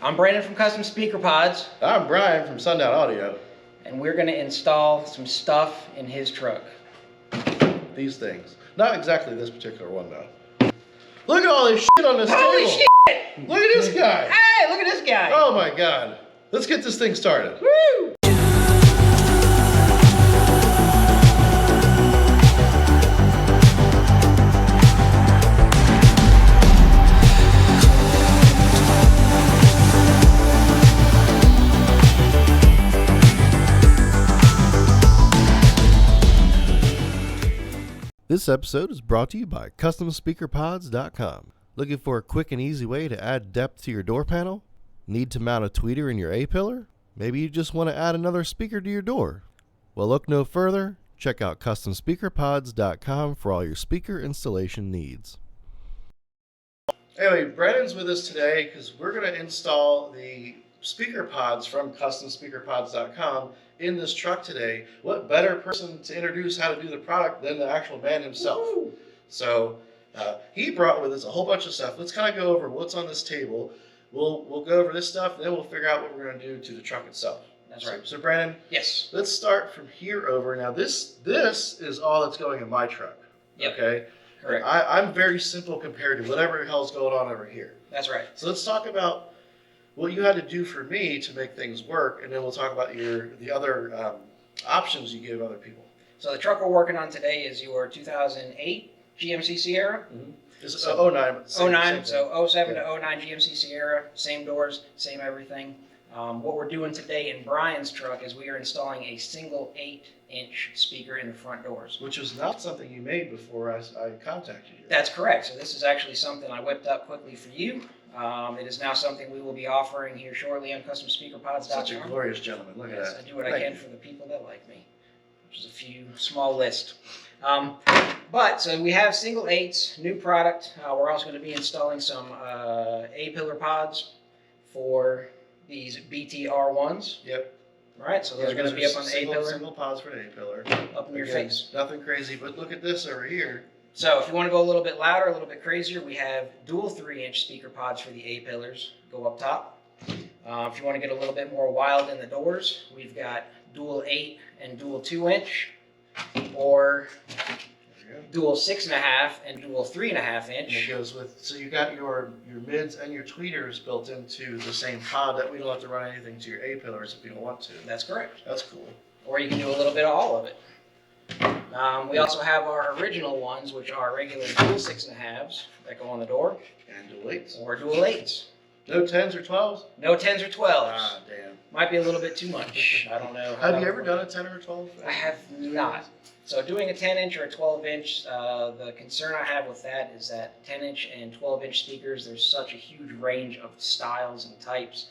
I'm Brandon from Custom Speaker Pods. I'm Brian from Sundown Audio. And we're going to install some stuff in his truck. These things. Not exactly this particular one, though. Look at all this shit on this Holy table. Shit! Look at this guy. Hey, look at this guy. Oh my God. Let's get this thing started. Woo! This episode is brought to you by CustomSpeakerPods.com. Looking for a quick and easy way to add depth to your door panel? Need to mount a tweeter in your A-pillar? Maybe you just want to add another speaker to your door? Well, look no further. Check out CustomSpeakerPods.com for all your speaker installation needs. Anyway, Brandon's with us today because we're going to install the speaker pods from CustomSpeakerPods.com in this truck today. What better person to introduce how to do the product than the actual man himself? Woo! So he brought with us a whole bunch of stuff. Let's kind of go over what's on this table. We'll go over this stuff, and then we'll figure out what we're going to do to the truck itself. That's right. So Brandon, yes. Let's start from here over. Now this is all that's going in my truck. Yep. Okay. Correct. I'm very simple compared to whatever the hell's going on over here. That's right. So let's talk about what you had to do for me to make things work, and then we'll talk about the other options you give other people. So the truck we're working on today is your 2008 GMC Sierra. Mm-hmm. It's 09. Same so 07 to 09 GMC Sierra, same doors, same everything. What we're doing today in Brian's truck is we are installing a single 8-inch speaker in the front doors. Which was not something you made before I contacted you. That's correct. So this is actually something I whipped up quickly for you. It is now something we will be offering here shortly on CustomSpeakerPods.com. Such a glorious gentleman. Look at that. I do what I can for the people that like me, which is a few small list. But so we have single 8s, new product. We're also going to be installing some A-pillar pods for these BTR1s. Yep. Right, so those are going to be up on the A-pillar. Single pods for the A-pillar. Up in your face. Nothing crazy, but look at this over here. So if you want to go a little bit louder, a little bit crazier, we have dual 3-inch speaker pods for the A-pillars. Go up top. If you want to get a little bit more wild in the doors, we've got dual 8 and dual 2-inch, or dual 6.5 and dual 3.5 inch. And it goes with, so you got your mids and your tweeters built into the same pod that we don't have to run anything to your A-pillars if you don't want to. That's correct. That's cool. Or you can do a little bit of all of it. We also have our original ones, which are regular dual 6.5s that go on the door. And dual 8s. Or dual 8s. No 10s or 12s? No 10s or 12s. Ah, damn. Might be a little bit too much. I don't know. Have you ever done a 10 or a 12? I have not. So doing a 10-inch or a 12-inch, the concern I have with that is that 10-inch and 12-inch speakers, there's such a huge range of styles and types,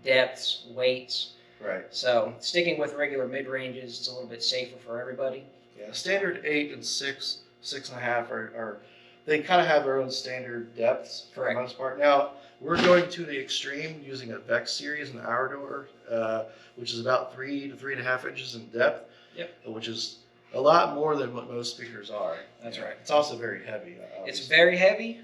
depths, weights. Right. So sticking with regular mid-ranges, it's a little bit safer for everybody. Yeah, standard 8 and 6, 6.5 are they kind of have their own standard depths for the most part. Now, we're going to the extreme using a VEX series in our door, which is about 3 to 3.5 inches in depth. Yep. Which is a lot more than what most speakers are. That's right. It's also very heavy. It's very heavy,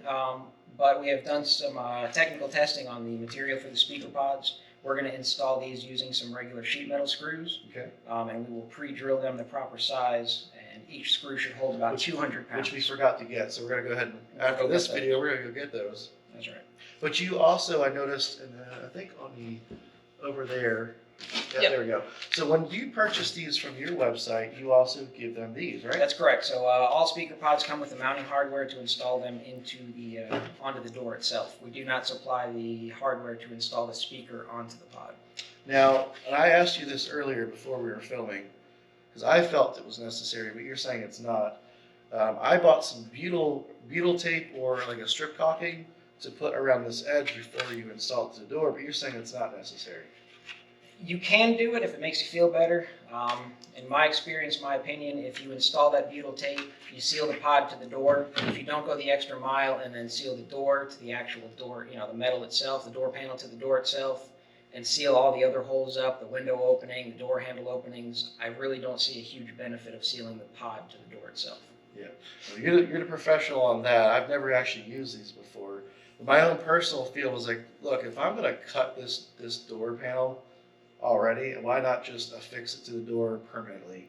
but we have done some technical testing on the material for the speaker pods. We're going to install these using some regular sheet metal screws. Okay. And we will pre-drill them the proper size, and each screw should hold about 200 pounds. Which we forgot to get, so we're going to go ahead and, after this video, we're going to go get those. That's right. But you also, I noticed, and I think on the, over there, yeah, yep. There we go. So when you purchase these from your website, you also give them these, right? That's correct. So all speaker pods come with the mounting hardware to install them into the onto the door itself. We do not supply the hardware to install the speaker onto the pod. Now, and I asked you this earlier before we were filming, because I felt it was necessary, but you're saying it's not. I bought some butyl tape or like a strip caulking to put around this edge before you install it to the door, but you're saying it's not necessary. You can do it if it makes you feel better. In my experience, my opinion, if you install that butyl tape, you seal the pod to the door. If you don't go the extra mile and then seal the door to the actual door, the metal itself, the door panel to the door itself, and seal all the other holes up, the window opening, the door handle openings, I really don't see a huge benefit of sealing the pod to the door itself. Yeah, well, you're the professional on that. I've never actually used these before. My own personal feel was like, look, if I'm gonna cut this door panel already, why not just affix it to the door permanently,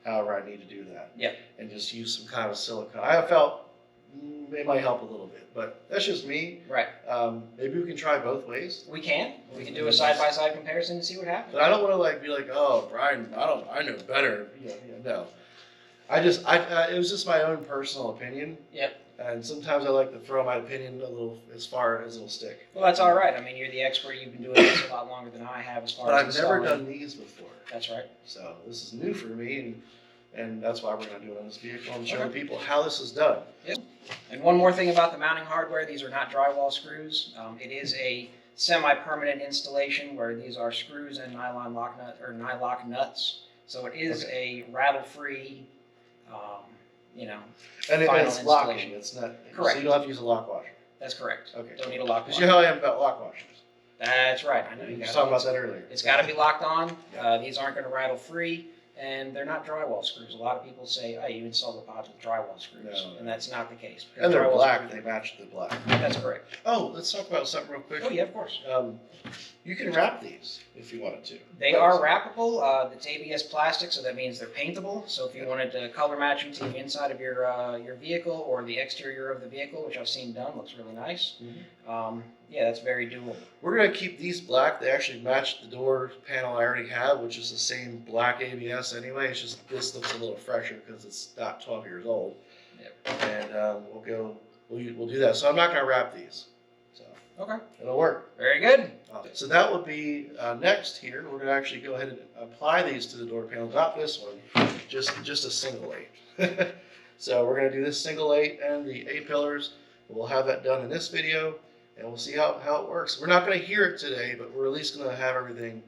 however I need to do that. Yeah. And just use some kind of silicone. I felt it might help a little bit, but that's just me. Right. Maybe we can try both ways. We can do a side-by-side comparison and see what happens. But I don't want to like be like, oh, Brian, I know better. No. It was just my own personal opinion. Yep. And sometimes I like to throw my opinion a little as far as it'll stick. Well, that's all right. I mean, you're the expert. You've been doing this a lot longer than I have as far But as I've never installing. done these before. That's right. So this is new for me, and that's why we're going to do it on this vehicle and show Okay. people how this is done. Yep. And one more thing about the mounting hardware, these are not drywall screws. It is a semi-permanent installation where these are screws and nylon lock nut or nylock nuts. So it is a rattle-free, And final it's locking. installation. It's not. Correct. So you don't have to use a lock washer. That's correct. Okay. Don't need a lock Because washer. you know how I am about lock washers. That's right. I know You you were got talking about that earlier. It's got to be locked on. These aren't going to rattle free, and they're not drywall screws. A lot of people say, "Oh, you install the pods with drywall screws," No. and that's not the case. And they're Drywall black. screws- They match the black. That's correct. Oh, let's talk about something real quick. Oh yeah, of course. You can wrap these if you wanted to. They are wrappable. It's ABS plastic, so that means they're paintable. So if you wanted to color match them to the inside of your vehicle or the exterior of the vehicle, which I've seen done, looks really nice. Yeah, that's very doable. We're going to keep these black. They actually match the door panel I already have, which is the same black ABS anyway. It's just this looks a little fresher because it's not 12 years old. Yep. And we'll do that. So I'm not going to wrap these. So Okay. it'll work. Very good. So that would be next here. We're going to actually go ahead and apply these to the door panel. Not this one, just a single 8. So we're going to do this single 8 and the A-pillars. We'll have that done in this video, and we'll see how it works. We're not going to hear it today, but we're at least going to have everything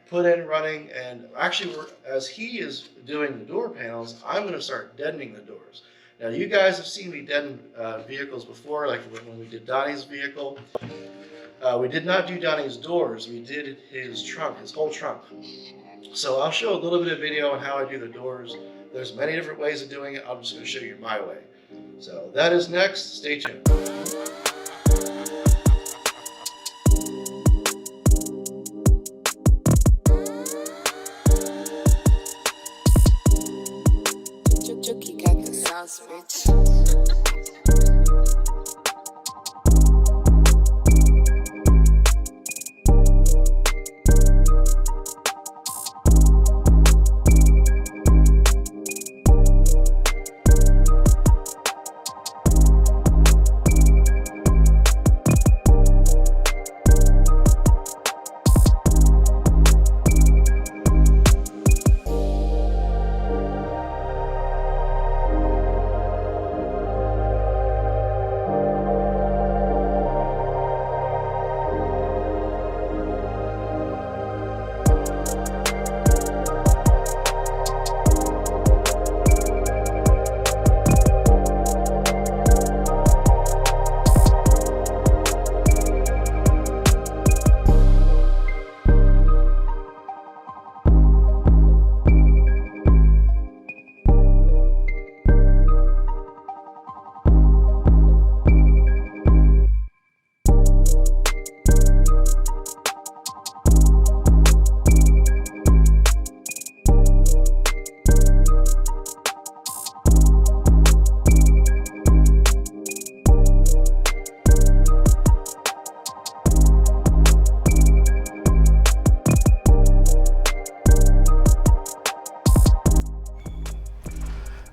put in running. And actually, as he is doing the door panels, I'm going to start deadening the doors. Now, you guys have seen me deaden vehicles before, like when we did Donnie's vehicle. We did not do Donnie's doors. We did his trunk, his whole trunk. So I'll show a little bit of video on how I do the doors. There's many different ways of doing it. I'm just going to show you my way. So that is next. Stay tuned. You got the sauce, bitch.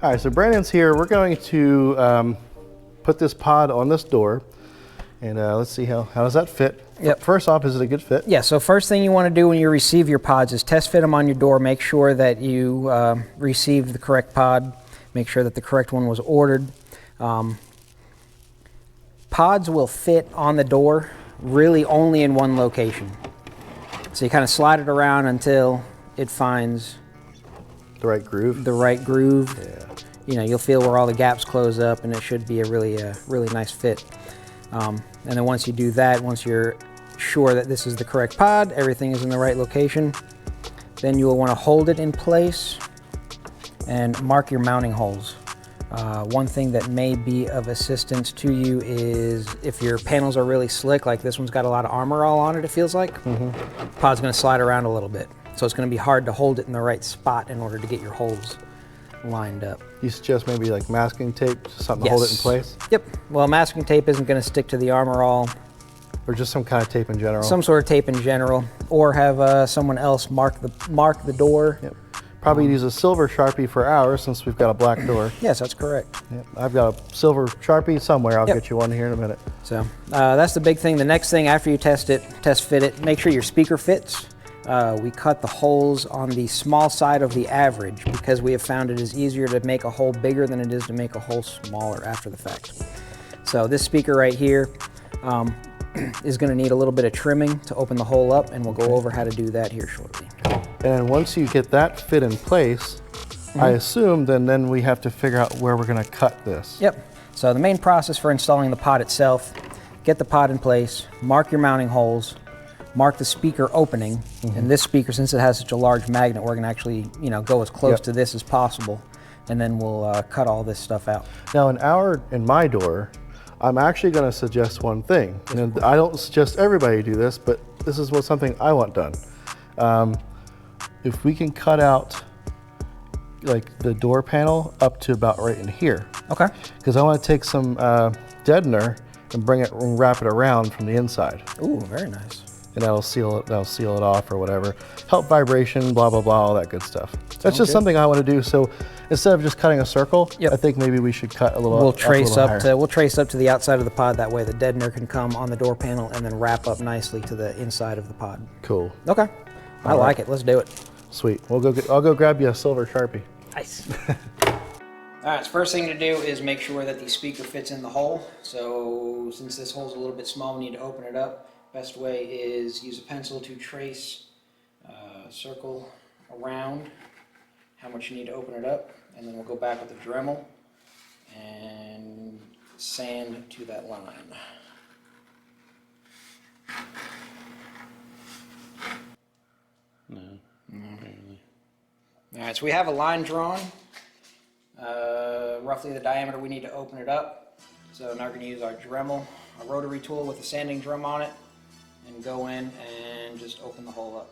All right, so Brandon's here. We're going to put this pod on this door, and let's see how does that fit. Yep. First off, is it a good fit? Yeah, so first thing you want to do when you receive your pods is test fit them on your door. Make sure that you received the correct pod. Make sure that the correct one was ordered. Pods will fit on the door really only in one location. So you kind of slide it around until it finds The right groove? the right groove. Yeah. You know, you'll feel where all the gaps close up, and it should be a really nice fit. And then once you do that, once you're sure that this is the correct pod, everything is in the right location, then you will want to hold it in place and mark your mounting holes. One thing that may be of assistance to you is if your panels are really slick, like this one's got a lot of armor all on it, it feels like, pod's gonna slide around a little bit. So it's gonna be hard to hold it in the right spot in order to get your holes lined up. You suggest maybe like masking tape, something to hold it in place? Yep. Well, masking tape isn't gonna stick to the armor all. Or just some kind of tape in general? Some sort of tape in general, or have someone else mark the door. Yep. Probably use a silver Sharpie for ours since we've got a black door. Yes, that's correct. Yep. I've got a silver Sharpie somewhere. I'll get you one here in a minute. So that's the big thing. The next thing after you test fit it, make sure your speaker fits. We cut the holes on the small side of the average because we have found it is easier to make a hole bigger than it is to make a hole smaller after the fact. So this speaker right here is going to need a little bit of trimming to open the hole up, and we'll go over how to do that here shortly. And once you get that fit in place, I assume then we have to figure out where we're going to cut this. Yep. So the main process for installing the pod itself, get the pod in place, mark your mounting holes, mark the speaker opening, and this speaker, since it has such a large magnet, we're going to actually go as close to this as possible, and then we'll cut all this stuff out. Now in my door, I'm actually going to suggest one thing, and I don't suggest everybody do this, but this is something I want done. If we can cut out like the door panel up to about right in here. Okay. Because I want to take some deadener and bring it and wrap it around from the inside. Ooh, very nice. And that'll seal it off or whatever. Help vibration, blah blah blah, all that good stuff. That's just something I want to do. So instead of just cutting a circle, I think maybe we should cut a little. We'll trace up to the outside of the pod. That way the deadener can come on the door panel and then wrap up nicely to the inside of the pod. Cool. Okay. I like it. Let's do it. Sweet. I'll go grab you a silver Sharpie. Nice. All right, so first thing to do is make sure that the speaker fits in the hole. So since this hole's a little bit small, we need to open it up. Best way is use a pencil to trace a circle around how much you need to open it up, and then we'll go back with the Dremel and sand to that line. No, not really. All right, so we have a line drawn, roughly the diameter we need to open it up. So now we're going to use our Dremel, a rotary tool with a sanding drum on it, and go in and just open the hole up.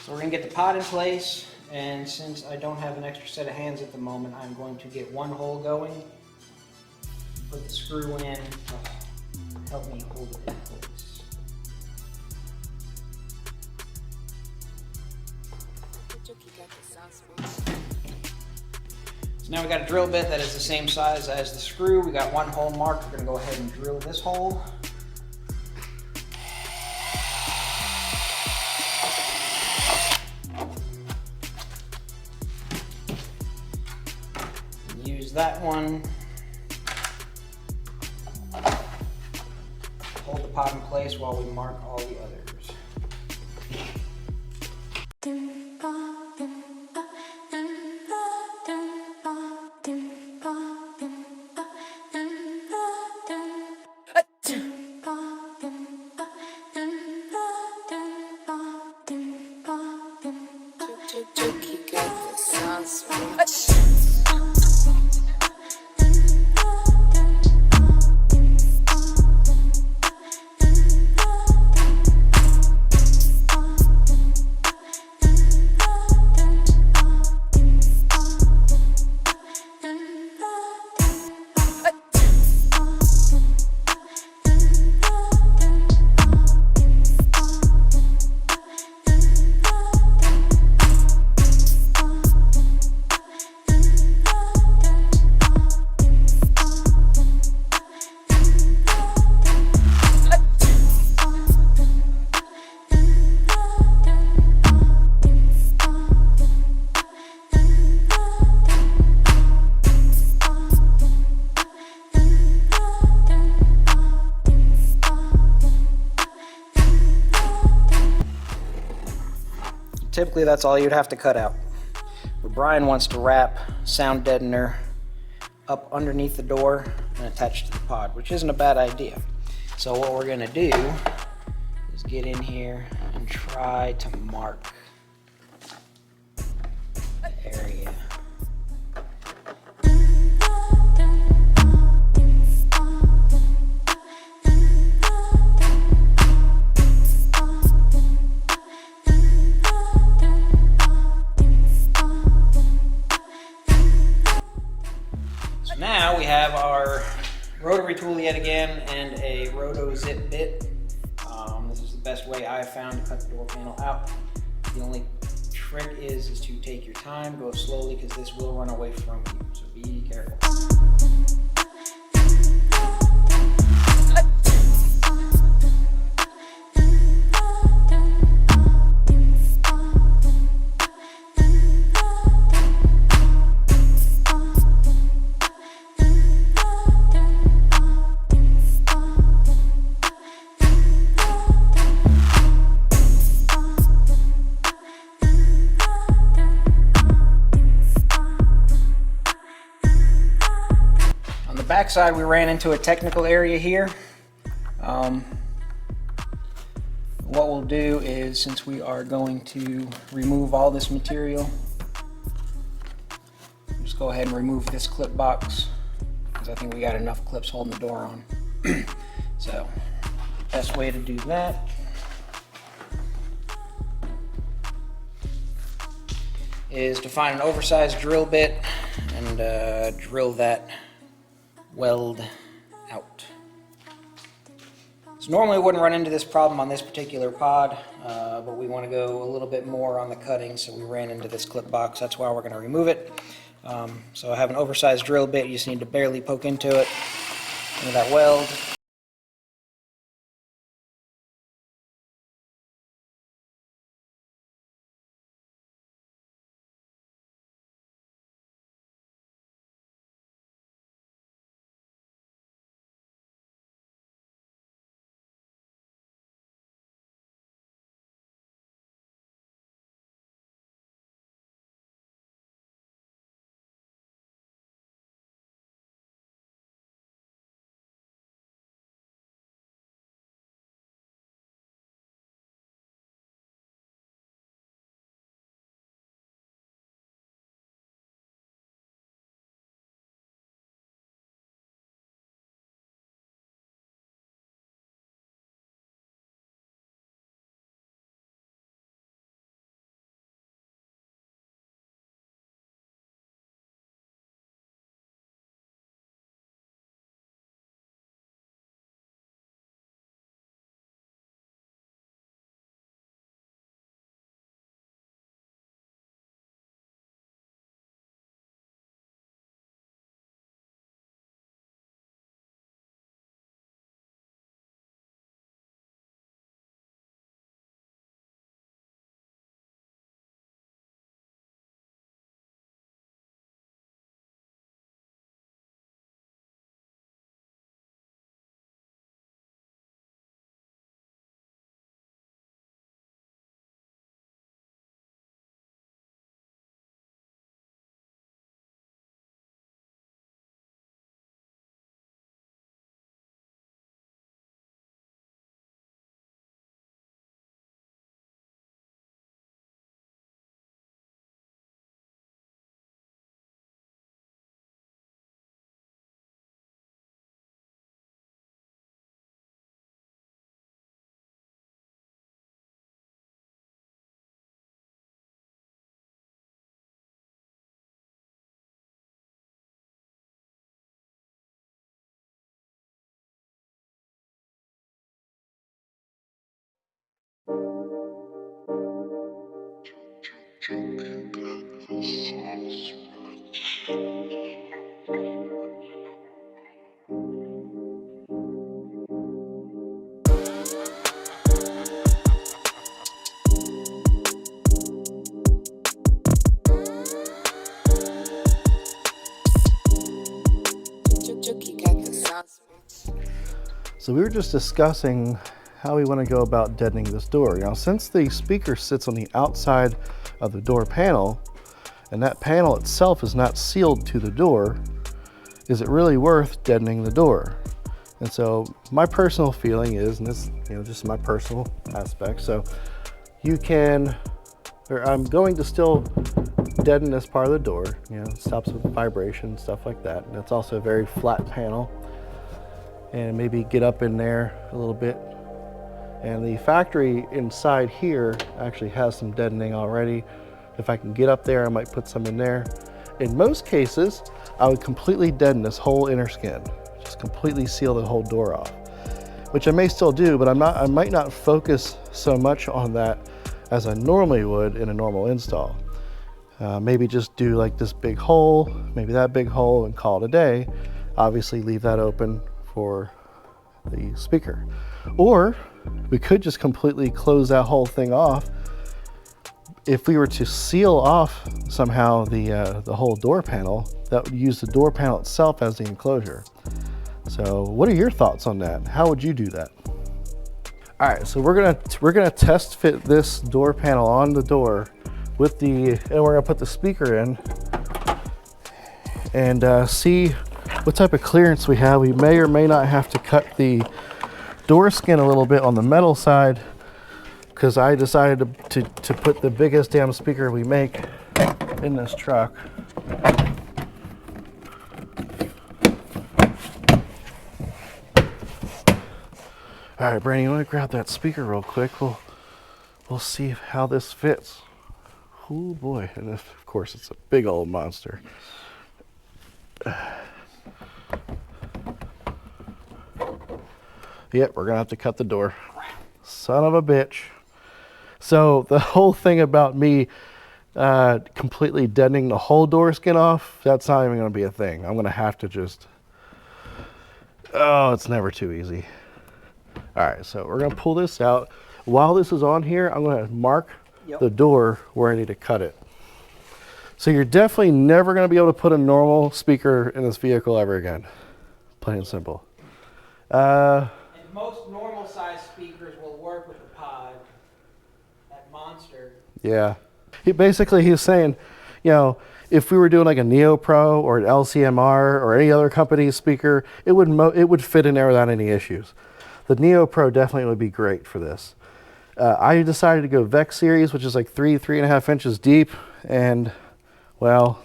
So we're going to get the pod in place, and since I don't have an extra set of hands at the moment, I'm going to get one hole going, put the screw in, help me hold it in place. So now we got a drill bit that is the same size as the screw. We got one hole marked. We're going to go ahead and drill this hole. Use that one. Hold the pod in place while we mark all the others. typically that's all you'd have to cut out. But Brian wants to wrap sound deadener up underneath the door and attach to the pod, which isn't a bad idea. So what we're gonna do is get in here and try to mark the area. Now we have our rotary tool yet again and a roto zip bit. This is the best way I've found to cut the door panel out. The only trick is to take your time, go slowly, because this will run away from you, so be careful. Backside, we ran into a technical area here. What we'll do is, since we are going to remove all this material, just go ahead and remove this clip box, because I think we got enough clips holding the door on. So, best way to do that is to find an oversized drill bit and drill that weld out. So normally we wouldn't run into this problem on this particular pod, but we want to go a little bit more on the cutting, so we ran into this clip box. That's why we're going to remove it. So I have an oversized drill bit. You just need to barely poke into it, into that weld. So we were just discussing how we want to go about deadening this door. Now, since the speaker sits on the outside of the door panel, and that panel itself is not sealed to the door, is it really worth deadening the door? And so my personal feeling is, and this, just my personal aspect, so you can, or I'm going to still deaden this part of the door, it stops with vibration, stuff like that. And it's also a very flat panel. And maybe get up in there a little bit. And the factory inside here actually has some deadening already. If I can get up there, I might put some in there. In most cases, I would completely deaden this whole inner skin. Just completely seal the whole door off, which I may still do, but I might not focus so much on that as I normally would in a normal install. Maybe just do like this big hole, maybe that big hole, and call it a day. Obviously leave that open for the speaker. Or we could just completely close that whole thing off. If we were to seal off somehow the whole door panel, that would use the door panel itself as the enclosure. So what are your thoughts on that? How would you do that? All right, so we're gonna test fit this door panel on the door with and we're gonna put the speaker in and see what type of clearance we have. We may or may not have to cut the door skin a little bit on the metal side, because I decided to put the biggest damn speaker we make in this truck. All right, Brandon, you want to grab that speaker real quick? We'll see how this fits. Oh boy, and this, of course, it's a big old monster. Yep, we're gonna have to cut the door. Son of a bitch. So the whole thing about me completely deadening the whole door skin off, that's not even gonna be a thing. I'm gonna have to just, it's never too easy. All right, so we're gonna pull this out. While this is on here, I'm gonna mark the door where I need to cut it. So you're definitely never gonna be able to put a normal speaker in this vehicle ever again. Plain and simple. And most normal size speakers will work with the pod. That monster. Yeah. He's saying, if we were doing like a Neo Pro or an LCMR or any other company's speaker, it would fit in there without any issues. The Neo Pro definitely would be great for this. I decided to go VEX series, which is like 3.5 inches deep, and well,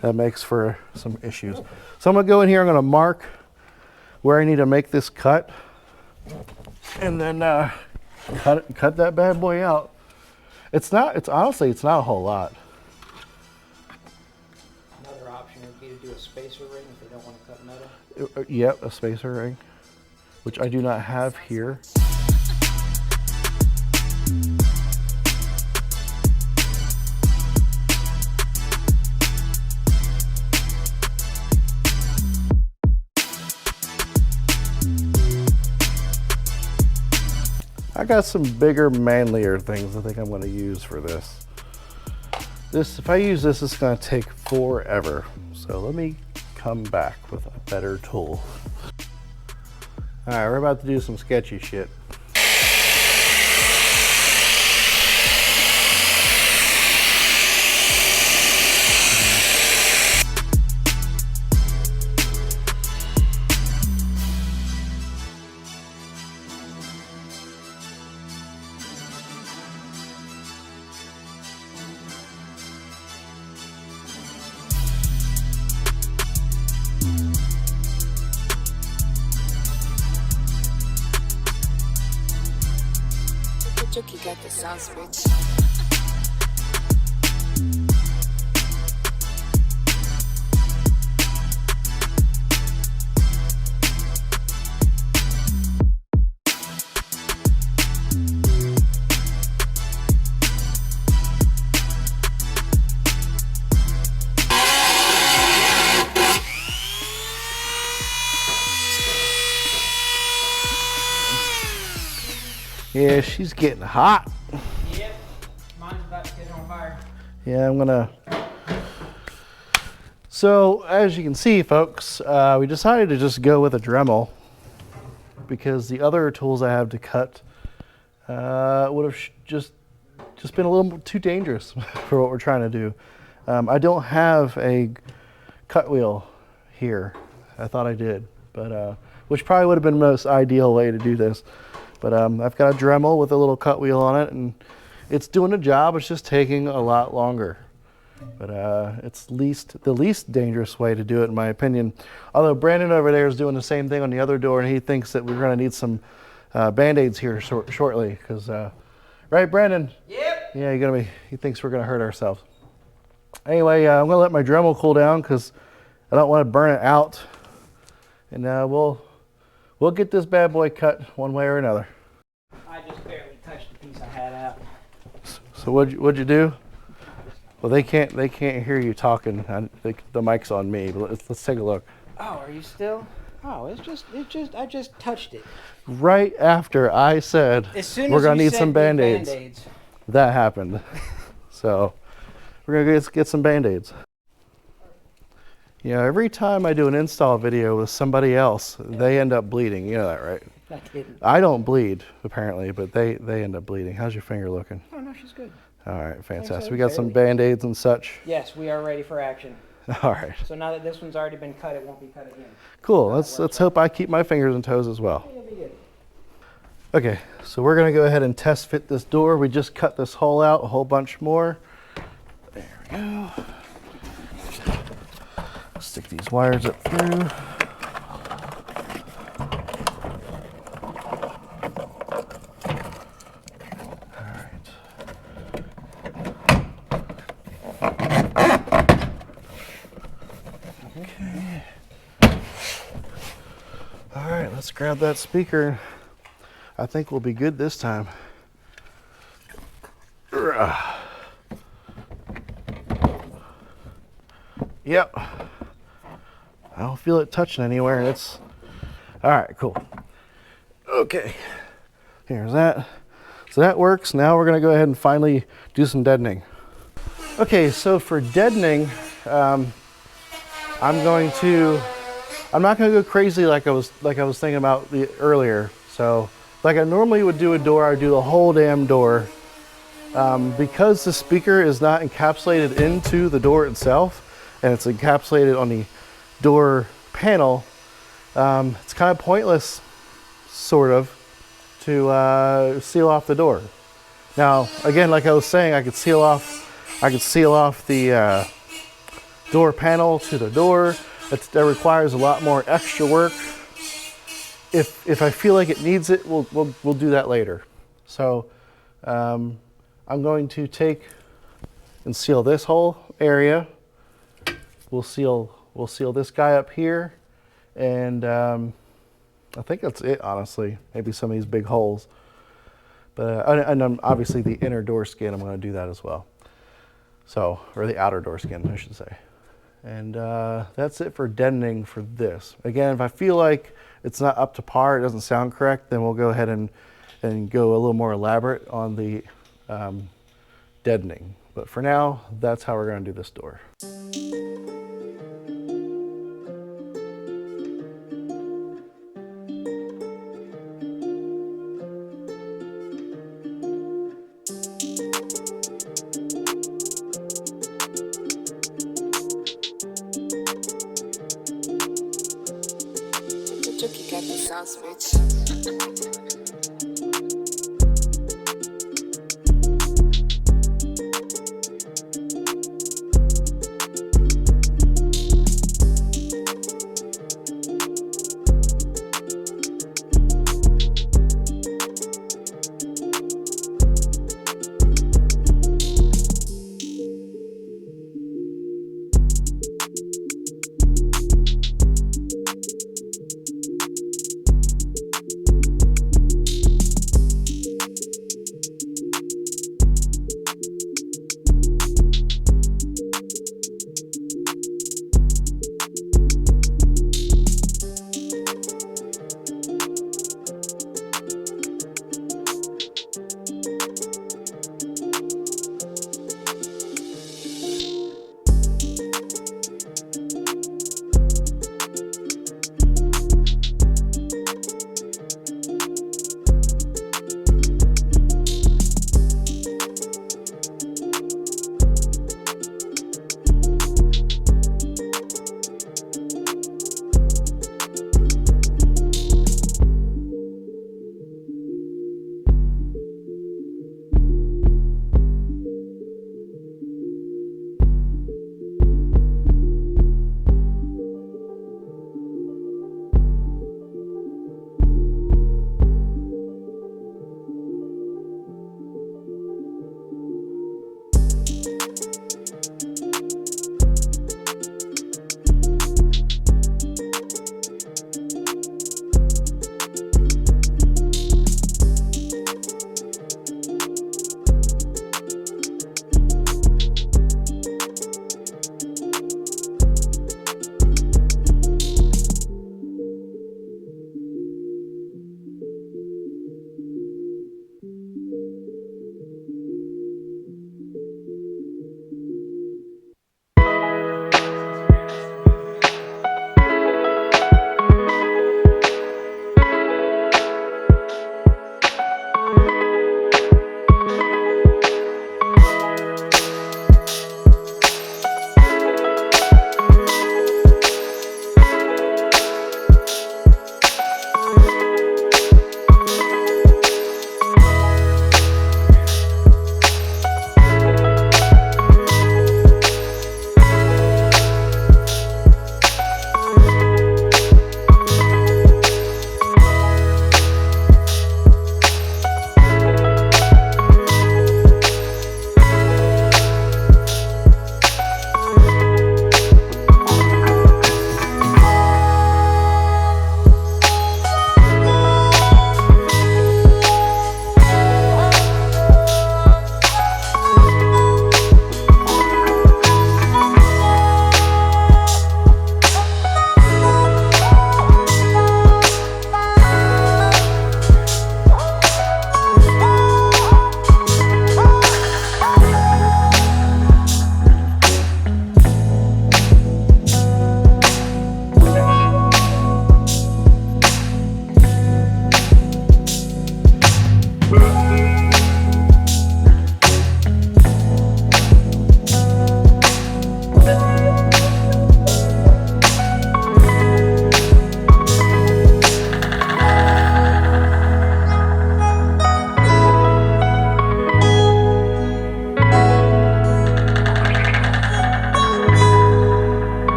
that makes for some issues. So I'm gonna go in here, I'm gonna mark where I need to make this cut, and then cut that bad boy out. Honestly, it's not a whole lot. Another option would be to do a spacer ring if they don't want to cut metal. Yep, a spacer ring, which I do not have here. I got some bigger, manlier things I think I'm going to use for this. If I use this, it's going to take forever. So let me come back with a better tool. All right, we're about to do some sketchy shit. Chucky got the sauce, bitch. Yeah, she's getting hot. Yep, mine's about to get on fire. Yeah, I'm gonna. So as you can see, folks, we decided to just go with a Dremel. because the other tools I have to cut would have just been a little too dangerous for what we're trying to do. I don't have a cut wheel here. I thought I did, but which probably would have been the most ideal way to do this. But I've got a Dremel with a little cut wheel on it, and it's doing the job. It's just taking a lot longer. But it's the least dangerous way to do it, in my opinion. Although Brandon over there is doing the same thing on the other door, and he thinks that we're going to need some Band-Aids here shortly. Because, right, Brandon? Yep. Yeah, he thinks we're going to hurt ourselves. Anyway, I'm going to let my Dremel cool down because I don't want to burn it out. And we'll get this bad boy cut one way or another. I just barely touched the piece I had out. So what'd you do? Well, they can't hear you talking. The mic's on me. But let's take a look. Oh, are you still? Oh, I just touched it. Right after I said we're gonna need some Band-Aids, that happened. So we're gonna get some Band-Aids. You know, every time I do an install video with somebody else, they end up bleeding. You know that, right? I didn't. I don't bleed apparently, but they end up bleeding. How's your finger looking? Oh no, she's good. All right, fantastic. We got some Band-Aids and such. Yes, we are ready for action. All right. So now that this one's already been cut, it won't be cut again. Cool. Let's hope I keep my fingers and toes as well. It'll be good. Okay, so we're gonna go ahead and test fit this door. We just cut this hole out, a whole bunch more. There we go. Stick these wires up through. All right, let's grab that speaker. I think we'll be good this time. Yep. I don't feel it touching anywhere. It's all right, cool. Okay, here's that. So that works. Now we're gonna go ahead and finally do some deadening. Okay, so for deadening, I'm not gonna go crazy like I was thinking about earlier. So like I normally would do a door, I'd do the whole damn door. Because the speaker is not encapsulated into the door itself, and it's encapsulated on the door panel, it's kind of pointless, sort of, to seal off the door. Now, again, like I was saying, I could seal off the door panel to the door. That requires a lot more extra work. If I feel like it needs it, we'll do that later. So I'm going to take and seal this whole area. We'll seal this guy up here, and I think that's it, honestly. Maybe some of these big holes, but and obviously the inner door skin, I'm going to do that as well. So, or the outer door skin, I should say. And that's it for deadening for this. Again, if I feel like it's not up to par, it doesn't sound correct, then we'll go ahead and go a little more elaborate on the deadening. But for now, that's how we're going to do this door. Chucky got the sauce, bitch.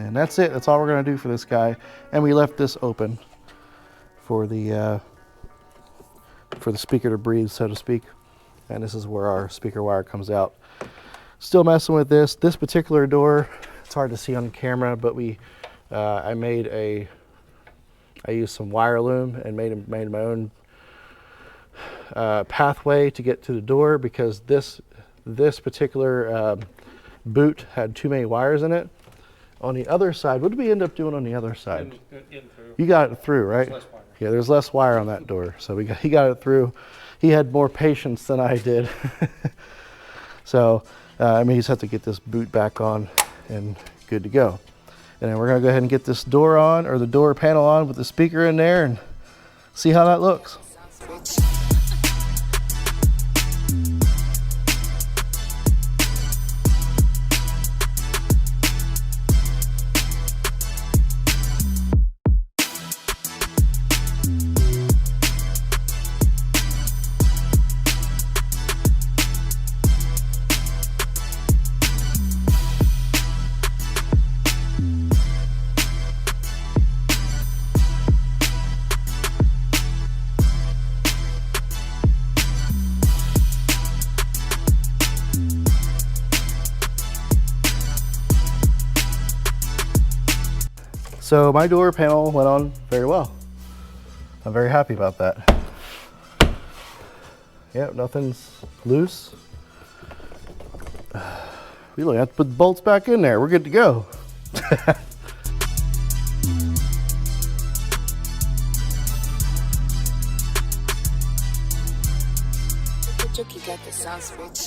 And that's it. That's all we're gonna do for this guy. And we left this open for the speaker to breathe, so to speak. And this is where our speaker wire comes out. Still messing with this. This particular door, it's hard to see on camera, but I used some wire loom and made my own pathway to get to the door, because this particular boot had too many wires in it. On the other side, what did we end up doing on the other side? In through. You got it through, right? There's less wire. Yeah, there's less wire on that door, so he got it through. He had more patience than I did. So, I mean, you just have to get this boot back on and good to go. And then we're gonna go ahead and get this door on, or the door panel on with the speaker in there, and see how that looks. Sounds rich. So my door panel went on very well. I'm very happy about that. Yep, nothing's loose. We only have to put the bolts back in there. We're good to go. The joke you got that sounds rich.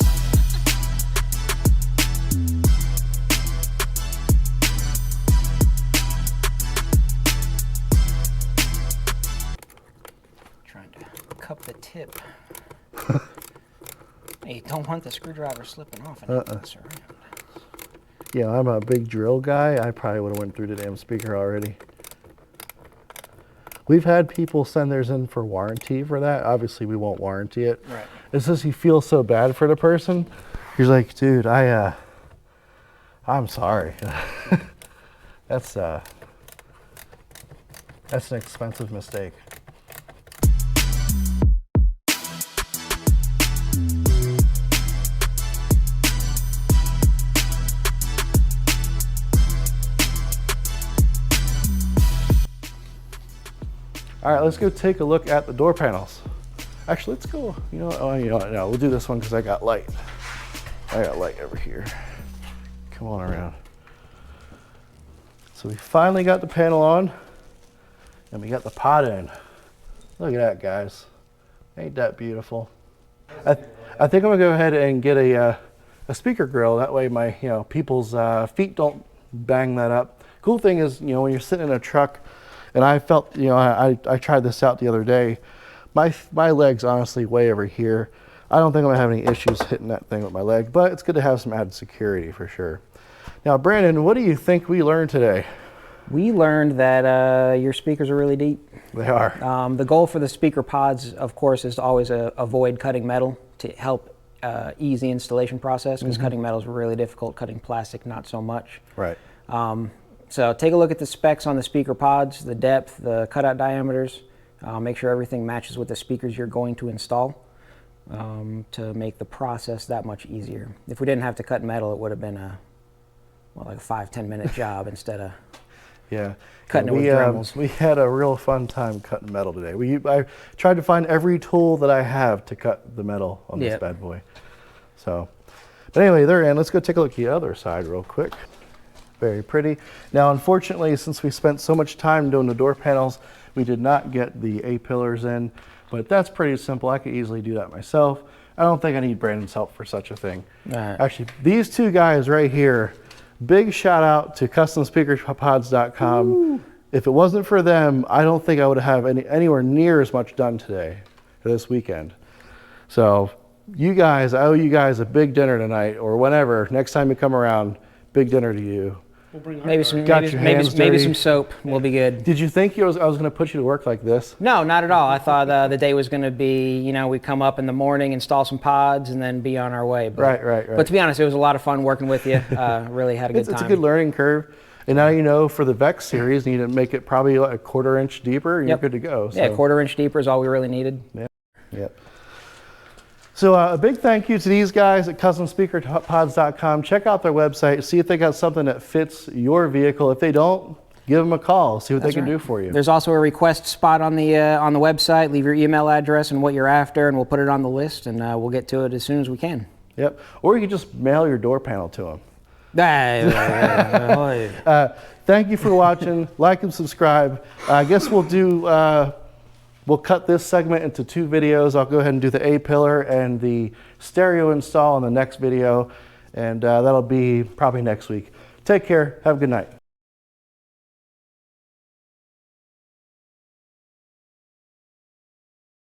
Trying to cup the tip. Hey, you don't want the screwdriver slipping off and mess around. Yeah, I'm a big drill guy. I probably would have went through the damn speaker already. We've had people send theirs in for warranty for that. Obviously, we won't warranty it. Right. It's just you feel so bad for the person. You're like, dude, I'm sorry. That's an expensive mistake. All right, let's go take a look at the door panels. Actually, let's go, no, we'll do this one because I got light. I got light over here. Come on around. So we finally got the panel on, and we got the pod in. Look at that, guys. Ain't that beautiful? I think I'm gonna go ahead and get a speaker grill. That way my people's feet don't bang that up. Cool thing is, when you're sitting in a truck, and I felt, I tried this out the other day. My leg's honestly way over here. I don't think I'm gonna have any issues hitting that thing with my leg, but it's good to have some added security for sure. Now, Brandon, what do you think we learned today? We learned that your speakers are really deep. They are. The goal for the speaker pods, of course, is to always avoid cutting metal to help ease the installation process, because cutting metal is really difficult. Cutting plastic, not so much. Right. So take a look at the specs on the speaker pods, the depth, the cutout diameters. Make sure everything matches with the speakers you're going to install to make the process that much easier. If we didn't have to cut metal, it would have been like a 5-10 minute job instead of cutting it with Dremels. We had a real fun time cutting metal today. I tried to find every tool that I have to cut the metal on this bad boy. So, but anyway, there, and let's go take a look at the other side real quick. Very pretty. Now, unfortunately, since we spent so much time doing the door panels, we did not get the A-pillars in, but that's pretty simple. I could easily do that myself. I don't think I need Brandon's help for such a thing. Actually, these two guys right here, big shout out to customspeakerpods.com. If it wasn't for them, I don't think I would have anywhere near as much done today, or this weekend. So you guys, I owe you guys a big dinner tonight, or whenever, next time you come around, big dinner to you. We'll maybe some soap will be good. Did you think I was going to put you to work like this? No, not at all. I thought the day was going to be, we come up in the morning, install some pods, and then be on our way. But, right. But to be honest, it was a lot of fun working with you. Really had a good time. It's a good learning curve. And now you know for the VEX series, you need to make it probably like a 1/4 inch deeper, and Yep. you're good to go. Yeah, 1/4 inch deeper is all we really needed. Yep. So a big thank you to these guys at customspeakerpods.com. Check out their website, see if they got something that fits your vehicle. If they don't, give them a call, see what they can do for you. There's also a request spot on the website. Leave your email address and what you're after, and we'll put it on the list, and we'll get to it as soon as we can. Yep. Or you can just mail your door panel to them. Thank you for watching. Like and subscribe. I guess we'll do. We'll cut this segment into 2 videos. I'll go ahead and do the A-pillar and the stereo install in the next video, and that'll be probably next week. Take care. Have a good night.